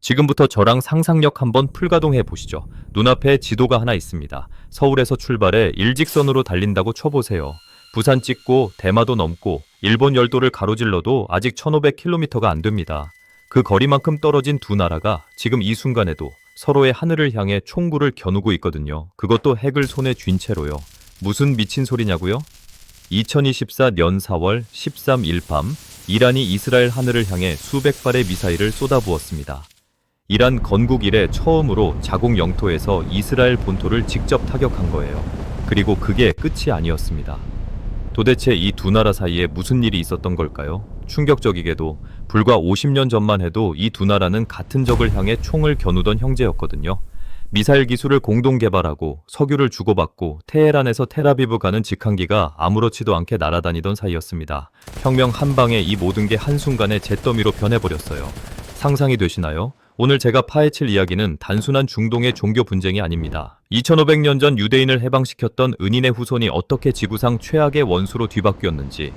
지금부터 저랑 상상력 한번 풀가동해 보시죠. 눈앞에 지도가 하나 있습니다. 서울에서 출발해 일직선으로 달린다고 쳐보세요. 부산 찍고 대마도 넘고 일본 열도를 가로질러도 아직 1500km가 안 됩니다. 그 거리만큼 떨어진 두 나라가 지금 이 순간에도 서로의 하늘을 향해 총구를 겨누고 있거든요. 그것도 핵을 손에 쥔 채로요. 무슨 미친 소리냐고요? 2024년 4월 13일 밤 이란이 이스라엘 하늘을 향해 수백 발의 미사일을 쏟아부었습니다. 이란 건국 이래 처음으로 자국 영토에서 이스라엘 본토를 직접 타격한 거예요. 그리고 그게 끝이 아니었습니다. 도대체 이 두 나라 사이에 무슨 일이 있었던 걸까요? 충격적이게도 불과 50년 전만 해도 이 두 나라는 같은 적을 향해 총을 겨누던 형제였거든요. 미사일 기술을 공동 개발하고 석유를 주고받고 테헤란에서 텔아비브 가는 직항기가 아무렇지도 않게 날아다니던 사이였습니다. 혁명 한 방에 이 모든 게 한순간에 잿더미로 변해버렸어요. 상상이 되시나요? 오늘 제가 파헤칠 이야기는 단순한 중동의 종교 분쟁이 아닙니다. 2500년 전 유대인을 해방시켰던 은인의 후손이 어떻게 지구상 최악의 원수로 뒤바뀌었는지,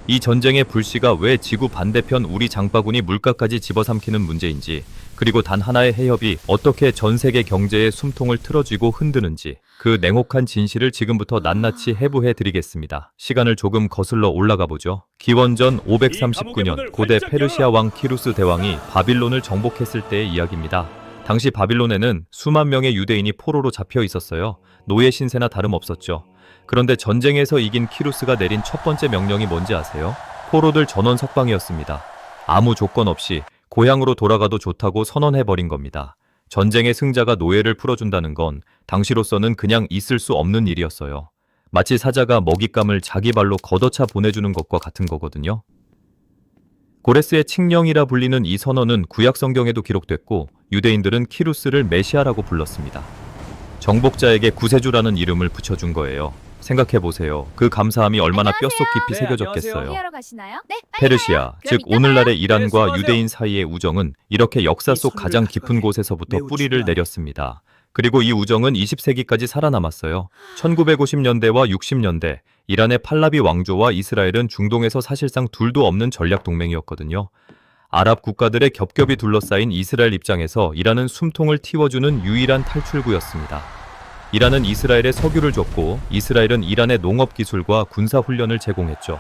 이 전쟁의 불씨가 왜 지구 반대편 우리 장바구니 물가까지 집어삼키는 문제인지, 그리고 단 하나의 해협이 어떻게 전 세계 경제의 숨통을 틀어쥐고 흔드는지, 그 냉혹한 진실을 지금부터 낱낱이 해부해 드리겠습니다. 시간을 조금 거슬러 올라가 보죠. 기원전 539년 고대 페르시아 왕 키루스 대왕이 바빌론을 정복했을 때의 이야기입니다. 당시 바빌론에는 수만 명의 유대인이 포로로 잡혀 있었어요. 노예 신세나 다름없었죠. 그런데 전쟁에서 이긴 키루스가 내린 첫 번째 명령이 뭔지 아세요? 포로들 전원 석방이었습니다. 아무 조건 없이 고향으로 돌아가도 좋다고 선언해버린 겁니다. 전쟁의 승자가 노예를 풀어준다는 건 당시로서는 그냥 있을 수 없는 일이었어요. 마치 사자가 먹잇감을 자기 발로 걷어차 보내주는 것과 같은 거거든요. 고레스의 칙령이라 불리는 이 선언은 구약 성경에도 기록됐고 유대인들은 키루스를 메시아라고 불렀습니다. 정복자에게 구세주라는 이름을 붙여준 거예요. 생각해보세요. 그 감사함이 얼마나 뼛속 깊이 새겨졌겠어요. 페르시아, 즉 오늘날의 이란과 유대인 사이의 우정은 이렇게 역사 속 가장 깊은 곳에서부터 뿌리를 내렸습니다. 그리고 이 우정은 20세기까지 살아남았어요. 1950년대와 60년대, 이란의 팔라비 왕조와 이스라엘은 중동에서 사실상 둘도 없는 전략 동맹이었거든요. 아랍 국가들의 겹겹이 둘러싸인 이스라엘 입장에서 이란은 숨통을 틔워주는 유일한 탈출구였습니다. 이란은 이스라엘에 석유를 줬고 이스라엘은 이란의 농업 기술과 군사 훈련을 제공했죠.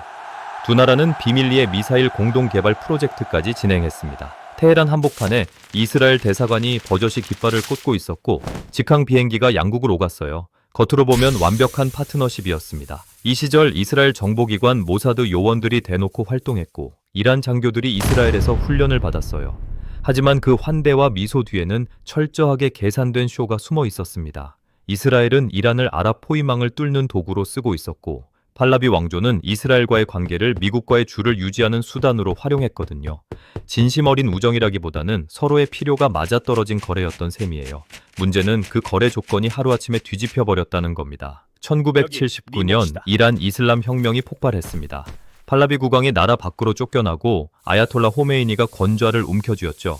두 나라는 비밀리에 미사일 공동 개발 프로젝트까지 진행했습니다. 테헤란 한복판에 이스라엘 대사관이 버젓이 깃발을 꽂고 있었고 직항 비행기가 양국을 오갔어요. 겉으로 보면 완벽한 파트너십이었습니다. 이 시절 이스라엘 정보기관 모사드 요원들이 대놓고 활동했고 이란 장교들이 이스라엘에서 훈련을 받았어요. 하지만 그 환대와 미소 뒤에는 철저하게 계산된 쇼가 숨어 있었습니다. 이스라엘은 이란을 아랍 포위망을 뚫는 도구로 쓰고 있었고 팔라비 왕조는 이스라엘과의 관계를 미국과의 줄을 유지하는 수단으로 활용했거든요. 진심 어린 우정이라기보다는 서로의 필요가 맞아떨어진 거래였던 셈이에요. 문제는 그 거래 조건이 하루아침에 뒤집혀버렸다는 겁니다. 1979년 이란 이슬람 혁명이 폭발했습니다. 팔라비 국왕이 나라 밖으로 쫓겨나고 아야톨라 호메이니가 권좌를 움켜쥐었죠.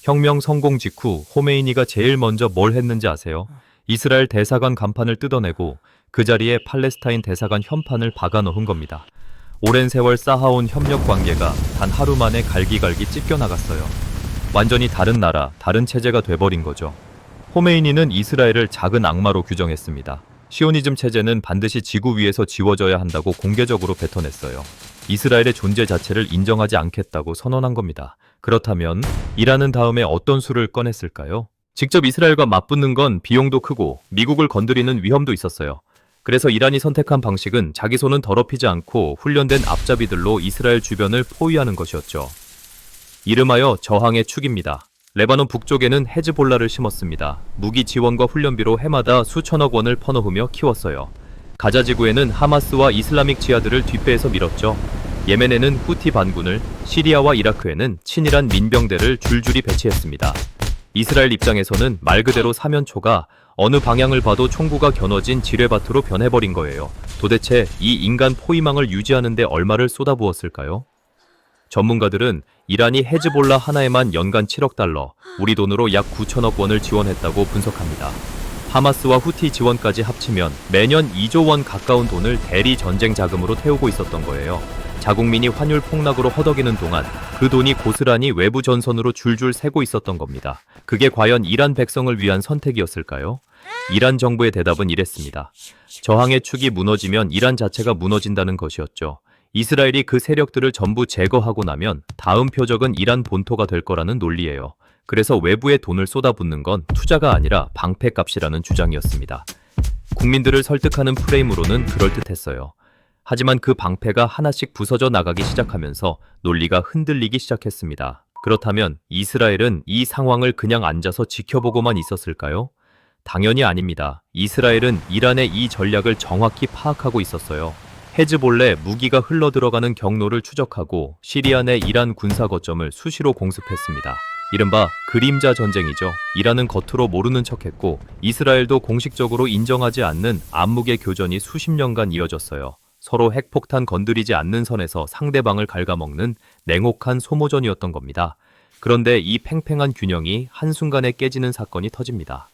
혁명 성공 직후 호메이니가 제일 먼저 뭘 했는지 아세요? 이스라엘 대사관 간판을 뜯어내고 그 자리에 팔레스타인 대사관 현판을 박아 넣은 겁니다. 오랜 세월 쌓아온 협력 관계가 단 하루 만에 갈기갈기 찢겨나갔어요. 완전히 다른 나라, 다른 체제가 돼버린 거죠. 호메이니는 이스라엘을 작은 악마로 규정했습니다. 시오니즘 체제는 반드시 지구 위에서 지워져야 한다고 공개적으로 뱉어냈어요. 이스라엘의 존재 자체를 인정하지 않겠다고 선언한 겁니다. 그렇다면 이란은 다음에 어떤 수를 꺼냈을까요? 직접 이스라엘과 맞붙는 건 비용도 크고 미국을 건드리는 위험도 있었어요. 그래서 이란이 선택한 방식은 자기 손은 더럽히지 않고 훈련된 앞잡이들로 이스라엘 주변을 포위하는 것이었죠. 이름하여 저항의 축입니다. 레바논 북쪽에는 헤즈볼라를 심었습니다. 무기 지원과 훈련비로 해마다 수천억 원을 퍼넣으며 키웠어요. 가자 지구에는 하마스와 이슬라믹 지하드를 뒷배에서 밀었죠. 예멘에는 후티 반군을, 시리아와 이라크에는 친이란 민병대를 줄줄이 배치했습니다. 이스라엘 입장에서는 말 그대로 사면초가 어느 방향을 봐도 총구가 겨눠진 지뢰밭으로 변해버린 거예요. 도대체 이 인간 포위망을 유지하는 데 얼마를 쏟아부었을까요? 전문가들은 이란이 헤즈볼라 하나에만 연간 7억 달러, 우리 돈으로 약 9천억 원을 지원했다고 분석합니다. 하마스와 후티 지원까지 합치면 매년 2조 원 가까운 돈을 대리 전쟁 자금으로 태우고 있었던 거예요. 자국민이 환율 폭락으로 허덕이는 동안 그 돈이 고스란히 외부 전선으로 줄줄 새고 있었던 겁니다. 그게 과연 이란 백성을 위한 선택이었을까요? 이란 정부의 대답은 이랬습니다. 저항의 축이 무너지면 이란 자체가 무너진다는 것이었죠. 이스라엘이 그 세력들을 전부 제거하고 나면 다음 표적은 이란 본토가 될 거라는 논리예요. 그래서 외부에 돈을 쏟아붓는 건 투자가 아니라 방패값이라는 주장이었습니다. 국민들을 설득하는 프레임으로는 그럴듯했어요. 하지만 그 방패가 하나씩 부서져 나가기 시작하면서 논리가 흔들리기 시작했습니다. 그렇다면 이스라엘은 이 상황을 그냥 앉아서 지켜보고만 있었을까요? 당연히 아닙니다. 이스라엘은 이란의 이 전략을 정확히 파악하고 있었어요. 헤즈볼레 무기가 흘러들어가는 경로를 추적하고 시리아 내 이란 군사 거점을 수시로 공습했습니다. 이른바 그림자 전쟁이죠. 이란은 겉으로 모르는 척했고 이스라엘도 공식적으로 인정하지 않는 암묵의 교전이 수십 년간 이어졌어요. 서로 핵폭탄 건드리지 않는 선에서 상대방을 갉아먹는 냉혹한 소모전이었던 겁니다. 그런데 이 팽팽한 균형이 한순간에 깨지는 사건이 터집니다.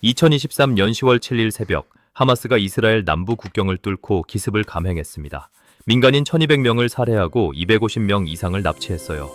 2023년 10월 7일 새벽, 하마스가 이스라엘 남부 국경을 뚫고 기습을 감행했습니다. 민간인 1200명을 살해하고 250명 이상을 납치했어요.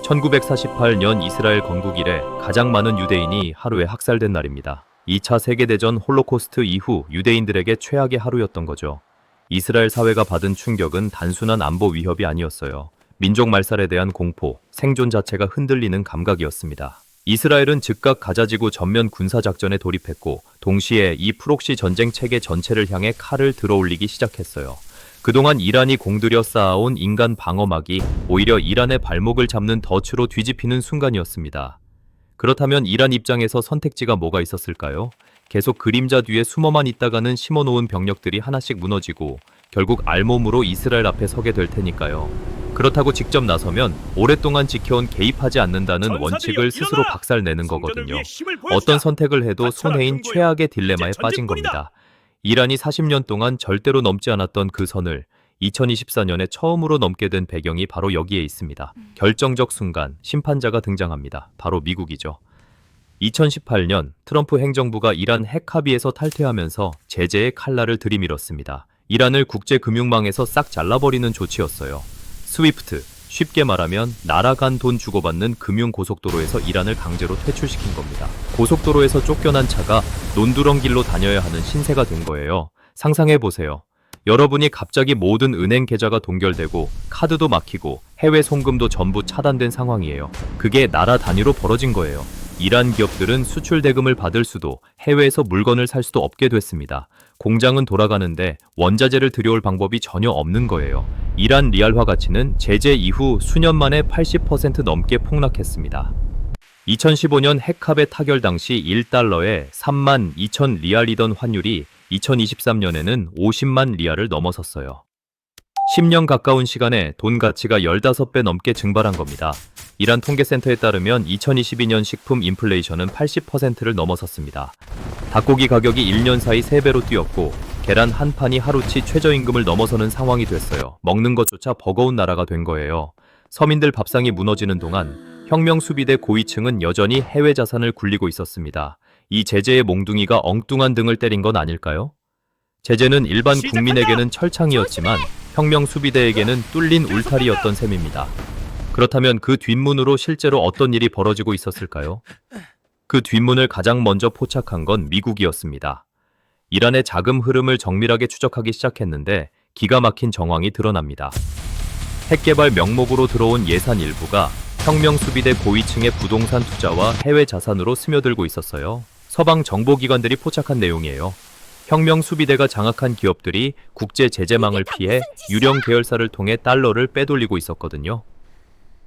1948년 이스라엘 건국 이래 가장 많은 유대인이 하루에 학살된 날입니다. 2차 세계대전 홀로코스트 이후 유대인들에게 최악의 하루였던 거죠. 이스라엘 사회가 받은 충격은 단순한 안보 위협이 아니었어요. 민족 말살에 대한 공포, 생존 자체가 흔들리는 감각이었습니다. 이스라엘은 즉각 가자지구 전면 군사작전에 돌입했고 동시에 이 프록시 전쟁 체계 전체를 향해 칼을 들어올리기 시작했어요. 그동안 이란이 공들여 쌓아온 인간 방어막이 오히려 이란의 발목을 잡는 덫으로 뒤집히는 순간이었습니다. 그렇다면 이란 입장에서 선택지가 뭐가 있었을까요? 계속 그림자 뒤에 숨어만 있다가는 심어놓은 병력들이 하나씩 무너지고 결국 알몸으로 이스라엘 앞에 서게 될 테니까요. 그렇다고 직접 나서면 오랫동안 지켜온 개입하지 않는다는 원칙을 스스로 박살내는 거거든요. 어떤 선택을 해도 손해인 최악의 딜레마에 빠진 겁니다. 이란이 40년 동안 절대로 넘지 않았던 그 선을 2024년에 처음으로 넘게 된 배경이 바로 여기에 있습니다. 결정적 순간 심판자가 등장합니다. 바로 미국이죠. 2018년 트럼프 행정부가 이란 핵 합의에서 탈퇴하면서 제재의 칼날을 들이밀었습니다. 이란을 국제금융망에서 싹 잘라버리는 조치였어요. 스위프트, 쉽게 말하면 날아간 돈 주고받는 금융고속도로에서 이란을 강제로 퇴출시킨 겁니다. 고속도로에서 쫓겨난 차가 논두렁길로 다녀야 하는 신세가 된 거예요. 상상해보세요. 여러분이 갑자기 모든 은행 계좌가 동결되고 카드도 막히고 해외 송금도 전부 차단된 상황이에요. 그게 나라 단위로 벌어진 거예요. 이란 기업들은 수출 대금을 받을 수도 해외에서 물건을 살 수도 없게 됐습니다. 공장은 돌아가는데 원자재를 들여올 방법이 전혀 없는 거예요. 이란 리알화 가치는 제재 이후 수년 만에 80% 넘게 폭락했습니다. 2015년 핵합의 타결 당시 1달러에 3만 2천 리알이던 환율이 2023년에는 50만 리알을 넘어섰어요. 10년 가까운 시간에 돈 가치가 15배 넘게 증발한 겁니다. 이란 통계센터에 따르면 2022년 식품 인플레이션은 80%를 넘어섰습니다. 닭고기 가격이 1년 사이 3배로 뛰었고 계란 한 판이 하루치 최저임금을 넘어서는 상황이 됐어요. 먹는 것조차 버거운 나라가 된 거예요. 서민들 밥상이 무너지는 동안 혁명수비대 고위층은 여전히 해외 자산을 굴리고 있었습니다. 이 제재의 몽둥이가 엉뚱한 등을 때린 건 아닐까요? 제재는 일반 국민에게는 철창이었지만 혁명수비대에게는 뚫린 울타리였던 셈입니다. 그렇다면 그 뒷문으로 실제로 어떤 일이 벌어지고 있었을까요? 그 뒷문을 가장 먼저 포착한 건 미국이었습니다. 이란의 자금 흐름을 정밀하게 추적하기 시작했는데 기가 막힌 정황이 드러납니다. 핵개발 명목으로 들어온 예산 일부가 혁명수비대 고위층의 부동산 투자와 해외 자산으로 스며들고 있었어요. 서방 정보기관들이 포착한 내용이에요. 혁명수비대가 장악한 기업들이 국제 제재망을 피해 유령 계열사를 통해 달러를 빼돌리고 있었거든요.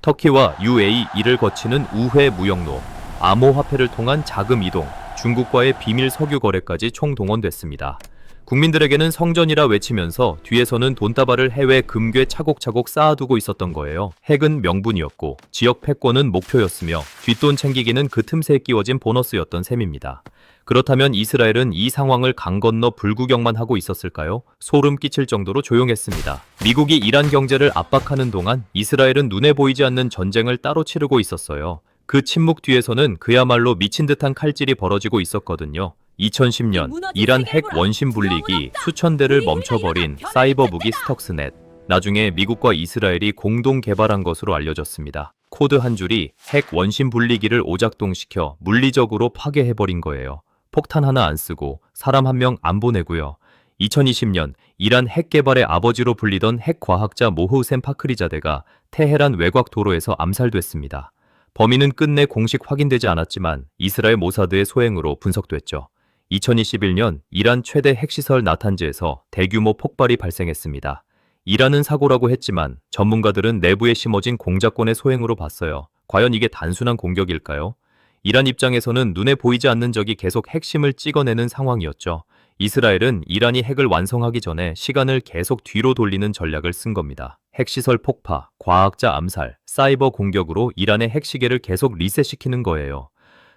터키와 UAE 이를 거치는 우회 무역로, 암호화폐를 통한 자금 이동, 중국과의 비밀 석유 거래까지 총동원됐습니다. 국민들에게는 성전이라 외치면서 뒤에서는 돈다발을 해외 금괴 차곡차곡 쌓아두고 있었던 거예요. 핵은 명분이었고 지역 패권은 목표였으며 뒷돈 챙기기는 그 틈새에 끼워진 보너스였던 셈입니다. 그렇다면 이스라엘은 이 상황을 강 건너 불구경만 하고 있었을까요? 소름 끼칠 정도로 조용했습니다. 미국이 이란 경제를 압박하는 동안 이스라엘은 눈에 보이지 않는 전쟁을 따로 치르고 있었어요. 그 침묵 뒤에서는 그야말로 미친 듯한 칼질이 벌어지고 있었거든요. 2010년 이란 핵 원심 분리기 수천 대를 멈춰버린 사이버 무기 스톡스넷. 나중에 미국과 이스라엘이 공동 개발한 것으로 알려졌습니다. 코드 한 줄이 핵 원심 분리기를 오작동시켜 물리적으로 파괴해버린 거예요. 폭탄 하나 안 쓰고 사람 한 명 안 보내고요. 2020년 이란 핵 개발의 아버지로 불리던 핵 과학자 모흐셈 파크리자데가 테헤란 외곽 도로에서 암살됐습니다. 범인은 끝내 공식 확인되지 않았지만 이스라엘 모사드의 소행으로 분석됐죠. 2021년 이란 최대 핵시설 나탄즈에서 대규모 폭발이 발생했습니다. 이란은 사고라고 했지만 전문가들은 내부에 심어진 공작권의 소행으로 봤어요. 과연 이게 단순한 공격일까요? 이란 입장에서는 눈에 보이지 않는 적이 계속 핵심을 찍어내는 상황이었죠. 이스라엘은 이란이 핵을 완성하기 전에 시간을 계속 뒤로 돌리는 전략을 쓴 겁니다. 핵시설 폭파, 과학자 암살, 사이버 공격으로 이란의 핵시계를 계속 리셋시키는 거예요.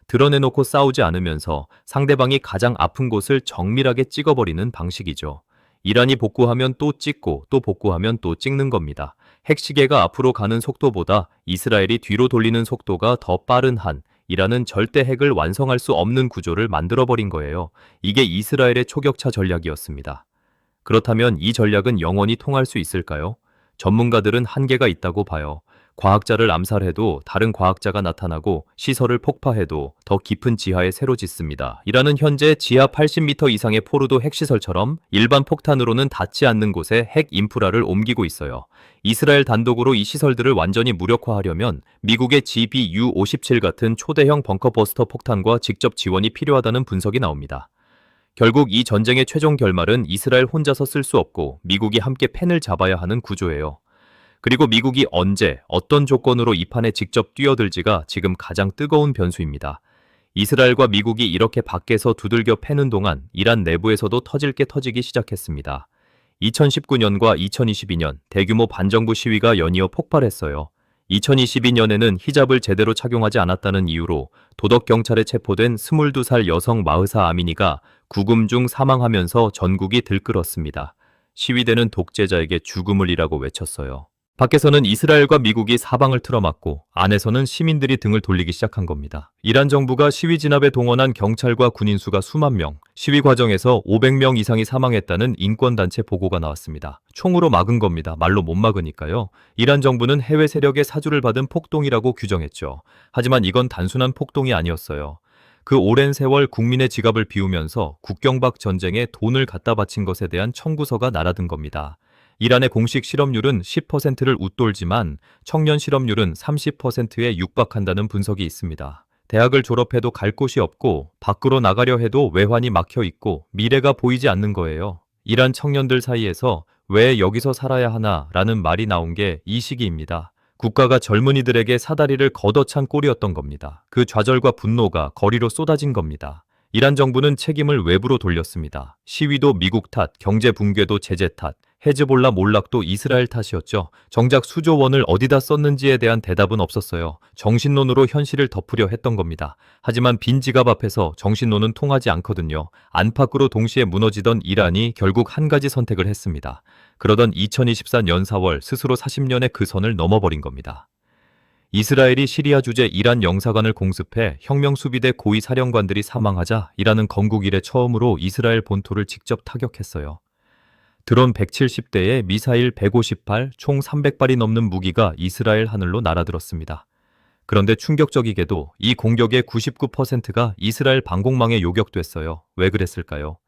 드러내놓고 싸우지 않으면서 상대방이 가장 아픈 곳을 정밀하게 찍어버리는 방식이죠. 이란이 복구하면 또 찍고 또 복구하면 또 찍는 겁니다. 핵시계가 앞으로 가는 속도보다 이스라엘이 뒤로 돌리는 속도가 더 빠른 한 이란은 절대 핵을 완성할 수 없는 구조를 만들어버린 거예요. 이게 이스라엘의 초격차 전략이었습니다. 그렇다면 이 전략은 영원히 통할 수 있을까요? 전문가들은 한계가 있다고 봐요. 과학자를 암살해도 다른 과학자가 나타나고 시설을 폭파해도 더 깊은 지하에 새로 짓습니다. 이란은 현재 지하 80m 이상의 포르도 핵시설처럼 일반 폭탄으로는 닿지 않는 곳에 핵 인프라를 옮기고 있어요. 이스라엘 단독으로 이 시설들을 완전히 무력화하려면 미국의 GBU-57 같은 초대형 벙커버스터 폭탄과 직접 지원이 필요하다는 분석이 나옵니다. 결국 이 전쟁의 최종 결말은 이스라엘 혼자서 쓸 수 없고 미국이 함께 펜을 잡아야 하는 구조예요. 그리고 미국이 언제, 어떤 조건으로 이 판에 직접 뛰어들지가 지금 가장 뜨거운 변수입니다. 이스라엘과 미국이 이렇게 밖에서 두들겨 패는 동안 이란 내부에서도 터질 게 터지기 시작했습니다. 2019년과 2022년 대규모 반정부 시위가 연이어 폭발했어요. 2022년에는 히잡을 제대로 착용하지 않았다는 이유로 도덕경찰에 체포된 22살 여성 마흐사 아미니가 구금 중 사망하면서 전국이 들끓었습니다. 시위대는 독재자에게 죽음을이라고 외쳤어요. 밖에서는 이스라엘과 미국이 사방을 틀어막고 안에서는 시민들이 등을 돌리기 시작한 겁니다. 이란 정부가 시위 진압에 동원한 경찰과 군인 수가 수만 명, 시위 과정에서 500명 이상이 사망했다는 인권단체 보고가 나왔습니다. 총으로 막은 겁니다. 말로 못 막으니까요. 이란 정부는 해외 세력의 사주를 받은 폭동이라고 규정했죠. 하지만 이건 단순한 폭동이 아니었어요. 그 오랜 세월 국민의 지갑을 비우면서 국경 밖 전쟁에 돈을 갖다 바친 것에 대한 청구서가 날아든 겁니다. 이란의 공식 실업률은 10%를 웃돌지만 청년 실업률은 30%에 육박한다는 분석이 있습니다. 대학을 졸업해도 갈 곳이 없고 밖으로 나가려 해도 외환이 막혀 있고 미래가 보이지 않는 거예요. 이란 청년들 사이에서 왜 여기서 살아야 하나 라는 말이 나온 게 이 시기입니다. 국가가 젊은이들에게 사다리를 걷어찬 꼴이었던 겁니다. 그 좌절과 분노가 거리로 쏟아진 겁니다. 이란 정부는 책임을 외부로 돌렸습니다. 시위도 미국 탓, 경제 붕괴도 제재 탓, 헤즈볼라 몰락도 이스라엘 탓이었죠. 정작 수조 원을 어디다 썼는지에 대한 대답은 없었어요. 정신론으로 현실을 덮으려 했던 겁니다. 하지만 빈 지갑 앞에서 정신론은 통하지 않거든요. 안팎으로 동시에 무너지던 이란이 결국 한 가지 선택을 했습니다. 그러던 2024년 4월 스스로 40년의 그 선을 넘어버린 겁니다. 이스라엘이 시리아 주재 이란 영사관을 공습해 혁명수비대 고위 사령관들이 사망하자 이란은 건국 이래 처음으로 이스라엘 본토를 직접 타격했어요. 드론 170대에 미사일 158, 총 300발이 넘는 무기가 이스라엘 하늘로 날아들었습니다. 그런데 충격적이게도 이 공격의 99%가 이스라엘 방공망에 요격됐어요. 왜 그랬을까요?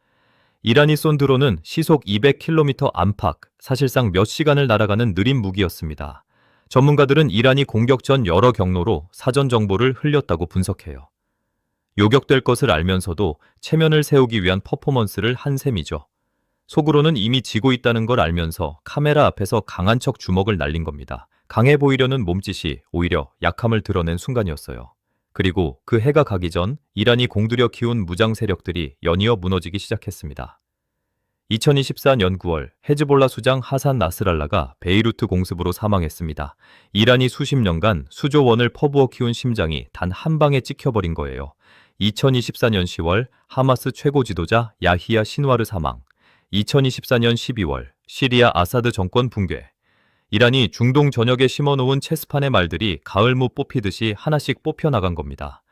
이란이 쏜 드론은 시속 200km 안팎, 사실상 몇 시간을 날아가는 느린 무기였습니다. 전문가들은 이란이 공격 전 여러 경로로 사전 정보를 흘렸다고 분석해요. 요격될 것을 알면서도 체면을 세우기 위한 퍼포먼스를 한 셈이죠. 속으로는 이미 지고 있다는 걸 알면서 카메라 앞에서 강한 척 주먹을 날린 겁니다. 강해 보이려는 몸짓이 오히려 약함을 드러낸 순간이었어요. 그리고 그 해가 가기 전 이란이 공들여 키운 무장 세력들이 연이어 무너지기 시작했습니다. 2024년 9월 헤즈볼라 수장 하산 나스랄라가 베이루트 공습으로 사망했습니다. 이란이 수십 년간 수조 원을 퍼부어 키운 심장이 단 한 방에 찍혀버린 거예요. 2024년 10월 하마스 최고 지도자 야히야 신와르 사망. 2024년 12월 시리아 아사드 정권 붕괴. 이란이 중동 전역에 심어놓은 체스판의 말들이 가을무 뽑히듯이 하나씩 뽑혀나간 겁니다.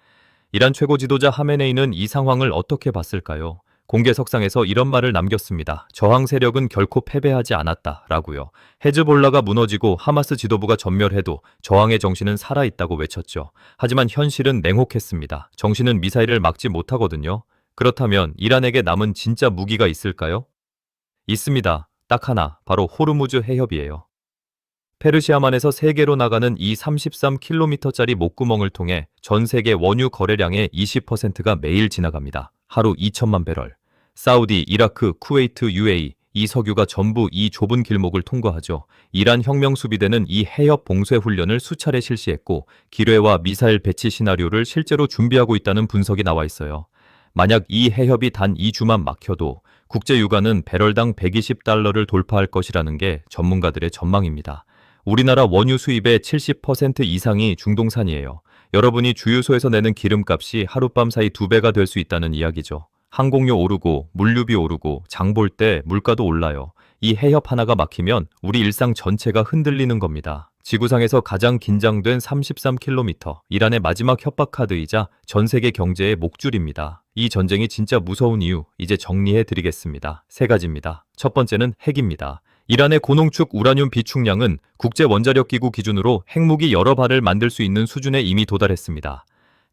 이란 최고 지도자 하메네이는 이 상황을 어떻게 봤을까요? 공개석상에서 이런 말을 남겼습니다. 저항 세력은 결코 패배하지 않았다라고요. 헤즈볼라가 무너지고 하마스 지도부가 전멸해도 저항의 정신은 살아있다고 외쳤죠. 하지만 현실은 냉혹했습니다. 정신은 미사일을 막지 못하거든요. 그렇다면 이란에게 남은 진짜 무기가 있을까요? 있습니다. 딱 하나, 바로 호르무즈 해협이에요. 페르시아만에서 세계로 나가는 이 33km짜리 목구멍을 통해 전 세계 원유 거래량의 20%가 매일 지나갑니다. 하루 2천만 배럴. 사우디, 이라크, 쿠웨이트, UAE, 이 석유가 전부 이 좁은 길목을 통과하죠. 이란 혁명 수비대는 이 해협 봉쇄 훈련을 수차례 실시했고 기뢰와 미사일 배치 시나리오를 실제로 준비하고 있다는 분석이 나와 있어요. 만약 이 해협이 단 2주만 막혀도 국제 유가는 배럴당 120달러를 돌파할 것이라는 게 전문가들의 전망입니다. 우리나라 원유 수입의 70% 이상이 중동산이에요. 여러분이 주유소에서 내는 기름값이 하룻밤 사이 2배가 될 수 있다는 이야기죠. 항공료 오르고 물류비 오르고 장 볼 때 물가도 올라요. 이 해협 하나가 막히면 우리 일상 전체가 흔들리는 겁니다. 지구상에서 가장 긴장된 33km, 이란의 마지막 협박 카드이자 전 세계 경제의 목줄입니다. 이 전쟁이 진짜 무서운 이유, 이제 정리해 드리겠습니다. 세 가지입니다. 첫 번째는 핵입니다. 이란의 고농축 우라늄 비축량은 국제원자력기구 기준으로 핵무기 여러 발을 만들 수 있는 수준에 이미 도달했습니다.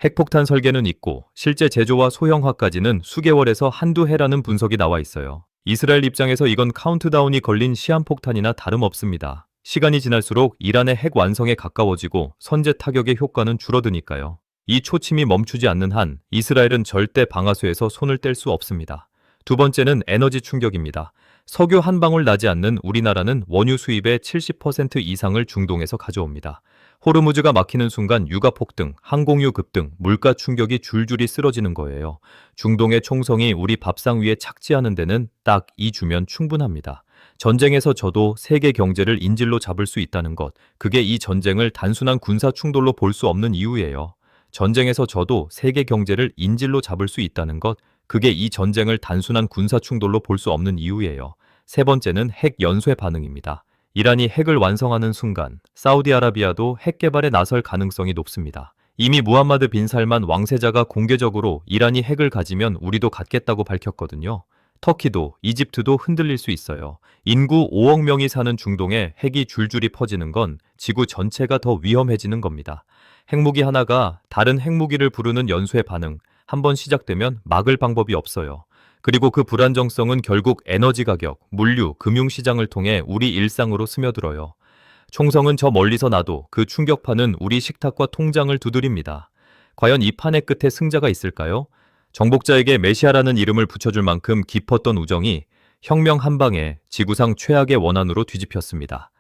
핵폭탄 설계는 있고 실제 제조와 소형화까지는 수개월에서 한두 해라는 분석이 나와 있어요. 이스라엘 입장에서 이건 카운트다운이 걸린 시한폭탄이나 다름없습니다. 시간이 지날수록 이란의 핵 완성에 가까워지고 선제 타격의 효과는 줄어드니까요. 이 초침이 멈추지 않는 한 이스라엘은 절대 방아쇠에서 손을 뗄 수 없습니다. 두 번째는 에너지 충격입니다. 석유 한 방울 나지 않는 우리나라는 원유 수입의 70% 이상을 중동에서 가져옵니다. 호르무즈가 막히는 순간 유가 폭등, 항공유 급등, 물가 충격이 줄줄이 쓰러지는 거예요. 중동의 총성이 우리 밥상 위에 착지하는 데는 딱 2주면 충분합니다. 전쟁에서 져도 세계 경제를 인질로 잡을 수 있다는 것, 그게 이 전쟁을 단순한 군사 충돌로 볼 수 없는 이유예요. 전쟁에서 져도 세계 경제를 인질로 잡을 수 있다는 것, 그게 이 전쟁을 단순한 군사 충돌로 볼 수 없는 이유예요. 세 번째는 핵 연쇄 반응입니다. 이란이 핵을 완성하는 순간 사우디아라비아도 핵 개발에 나설 가능성이 높습니다. 이미 무함마드 빈 살만 왕세자가 공개적으로 이란이 핵을 가지면 우리도 갖겠다고 밝혔거든요. 터키도, 이집트도 흔들릴 수 있어요. 인구 5억 명이 사는 중동에 핵이 줄줄이 퍼지는 건 지구 전체가 더 위험해지는 겁니다. 핵무기 하나가 다른 핵무기를 부르는 연쇄 반응, 한번 시작되면 막을 방법이 없어요. 그리고 그 불안정성은 결국 에너지 가격, 물류, 금융시장을 통해 우리 일상으로 스며들어요. 총성은 저 멀리서 나도 그 충격파는 우리 식탁과 통장을 두드립니다. 과연 이 판의 끝에 승자가 있을까요? 정복자에게 메시아라는 이름을 붙여줄 만큼 깊었던 우정이 혁명 한 방에 지구상 최악의 원한으로 뒤집혔습니다.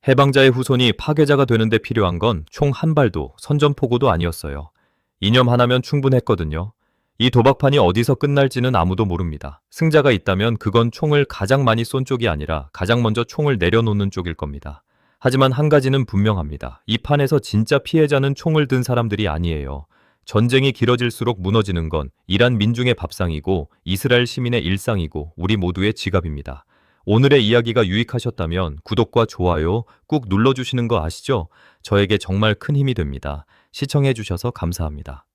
해방자의 후손이 파괴자가 되는데 필요한 건 총 한 발도 선전포고도 아니었어요. 이념 하나면 충분했거든요. 이 도박판이 어디서 끝날지는 아무도 모릅니다. 승자가 있다면 그건 총을 가장 많이 쏜 쪽이 아니라 가장 먼저 총을 내려놓는 쪽일 겁니다. 하지만 한 가지는 분명합니다. 이 판에서 진짜 피해자는 총을 든 사람들이 아니에요. 전쟁이 길어질수록 무너지는 건 이란 민중의 밥상이고 이스라엘 시민의 일상이고 우리 모두의 지갑입니다. 오늘의 이야기가 유익하셨다면 구독과 좋아요 꾹 눌러주시는 거 아시죠? 저에게 정말 큰 힘이 됩니다. 시청해주셔서 감사합니다.